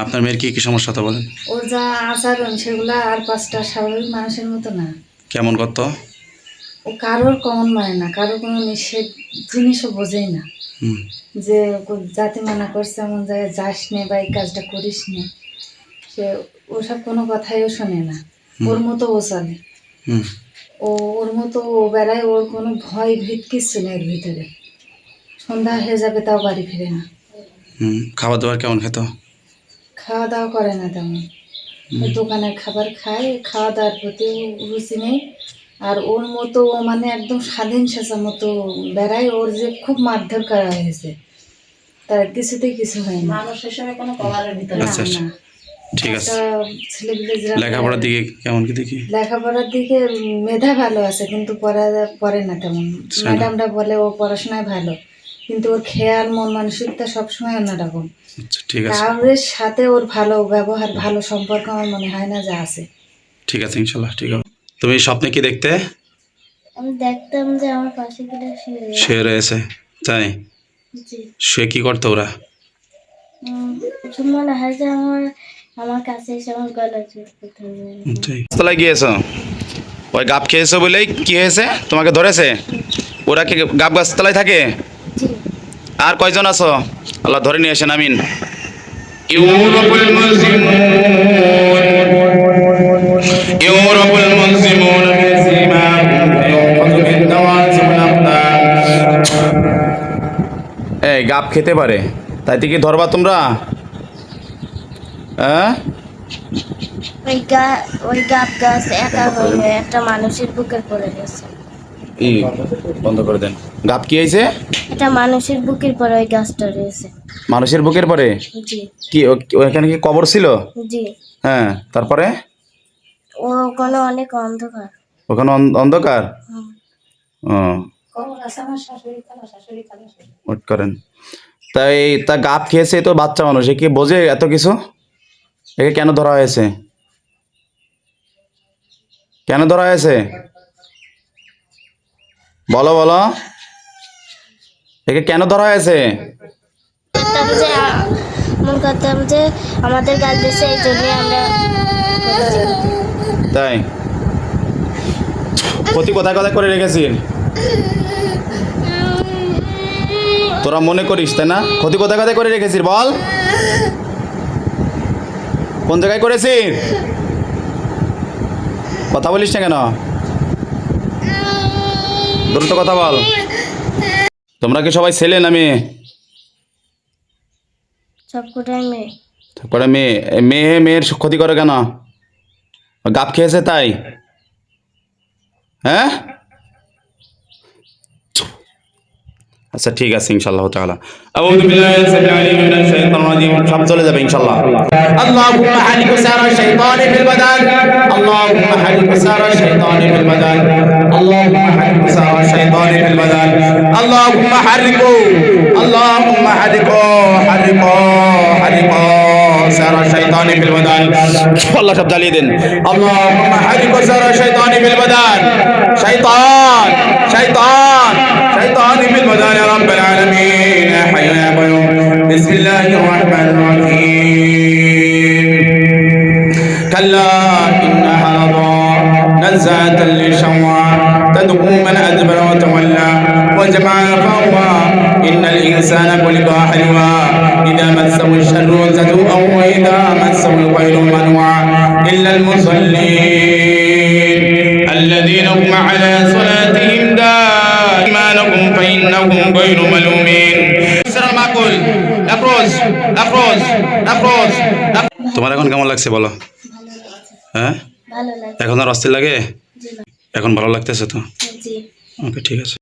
আপনার মেয়ের কি কি সমস্যা তো বলেন। ওর যা আচরণ সেগুলা আর পাঁচটা স্বাভাবিক মানুষের মতো না। কেমন করতো? ও কারোর কমন মানে না, কারোর কোনো নিষেধ জিনিসও বোঝেই না। যে জাতি মানা করছে এমন জায়গায় যাস নে বা এই কাজটা করিস নে, সে ওসব কোনো কথাইও শোনে না। ওর মতো ও চলে, ওর মতো ও বেড়ায়, ওর কোনো ভয় ভীত কিচ্ছু নেই এর ভিতরে। সন্ধ্যা হয়ে যাবে তাও বাড়ি ফিরে না। খাওয়া দাওয়া কেমন খেত? খাওয়া দাওয়া করে না তেমন, ওই দোকানের খাবার খায়, খাওয়া দাওয়ার প্রতি রুচি নেই। আর ওর মতো মানে একদম স্বাধীন সেচার মতো বেড়ায়। ওর যে খুব মারধর করা হয়েছে, তার কিছুতেই কিছু হয় না। আচ্ছা আচ্ছা, ঠিক আছে। ছেলেপিলে লেখাপড়ার দিকে কেমন কি দেখি? লেখাপড়ার দিকে মেধা ভালো আছে, কিন্তু পড়ে না তেমন। ম্যাডামরা বলে ও পড়াশোনায় ভালো, কিন্তু ওর খেয়াল মন মানসিকতা সবসময় অন্যরকম। আচ্ছা ঠিক আছে, কারোর সাথে ওর ভালো ব্যবহার ভালো সম্পর্ক আমার মনে হয় না যে আছে। ঠিক আছে ইনশাল্লাহ ঠিক হবে। তুমি স্বপ্নে কি দেখতে? আমি দেখতাম যে আমার পাশে কিনা শুয়ে রয়েছে, তাই? শুয়ে কি করতো ওরা? মনে হয় যে আমার কাছে এসে আমার গলা তলায় গিয়েছো, ওই গাব খেয়েছো বলেই কি হয়েছে, তোমাকে ধরেছে? ওরা কি গাব গাছতলায় থাকে? আর কয়জন আছো? আল্লাহ ধরে নিয়ে আসেন, আমিন। এই গাব খেতে পারে, তাই কি ধরবা তোমরা? হ্যাঁ, ওই গাব গাছ একা হয়ে একটা মানুষের বুকের পড়ে গেছে। বন্ধ করে দেন। গাব কি হয়েছে? এটা মানুষের বুকের পরে ওই গাছটা রয়েছে। মানুষের বুকের পরে? জি। কি ওখানে কি কবর ছিল? জি। হ্যাঁ, তারপরে? ওখানে অনেক অন্ধকার। ওখানে অন্ধকার? ও, ওট করেন। তাই তা গাব খেয়েছে তো বাচ্চা মানুষ, এ কি বোঝে এত কিছু? একে কেন ধরা হয়েছে? কেন ধরা হয়েছে বলো বলো, একে কেন ধরা হয়েছে? মনে করতাম যে আমাদের গাছ দিয়েছে, এই জন্য আমরা। তাই ক্ষতি কোথায় কোথায় করে রেখেছি তোরা মনে করিস, তাই না? ক্ষতি কোথায় কোথায় করে রেখেছিস বল, কোন জায়গায় করেছিস? কথা বলিস না কেন, দ্রুত কথা বল। তোমরা কি সবাই ছেলে না মেয়ে? সবকটাই মেয়ে। তারপরে মেয়ে, মেয়ের ক্ষতি করে কেন? গাব খেয়েছে তাই? হ্যাঁ, আচ্ছা ঠিক আছে ইনশাআল্লাহ তাআলা। আউযু বিল্লাহি সামিউল আলিম মিনাশ শাইতানির রাজিম। সব চলে যাবে ইনশাআল্লাহ। আল্লাহুম্মা হালিক সারা শাইতানি ফিল বাদান, আল্লাহুম্মা হালিক সারা শাইতানি ফিল বাদান, আল্লাহুম্মা হালিক সারা শাইতানি ফিল বাদান, আল্লাহুম্মা হারিকু, আল্লাহুম্মা হারিকু হারিকু হারিকু সারা শাইতানি ফিল বাদান। আল্লাহ সব জ্বালিয়ে দেন। আল্লাহুম্মা হালিক সারা শাইতানি ফিল বাদান, শয়তান শয়তান শয়তানি ফিল বাদান ইয়া রাব্বাল আলামিন ইয়া হাইয়্যু ইয়া কাইয়্যুম। বিসমিল্লাহির রাহমানির রহিম। কাল্লা ইন্নাহা লাযা নাযাতাল লিশওয়া তাদ'উ মান আদবারা ওয়া তাওয়াল্লা ওয়া জামা'a ফাওয়া ইন্নাল ইনসানা খুলিকা হালুয়া ইযা মাসসাহু আশ-শাররু জাযুআ ওয়া ইযা মাসসাহু আল-খায়রু মানুআ ইল্লাল মুসাল্লিন আল্লাযীনা হুম আলা সালাতিহিম দাইমানুহুম ফাইন্নাহুম গায়রু মালুমিন। তোমার এখন কেমন লাগছে বলো? হ্যাঁ, ভালো লাগে। এখন আর অস্থির লাগে? জি। এখন ভালো লাগতেছে তো? জি। ওকে ঠিক আছে।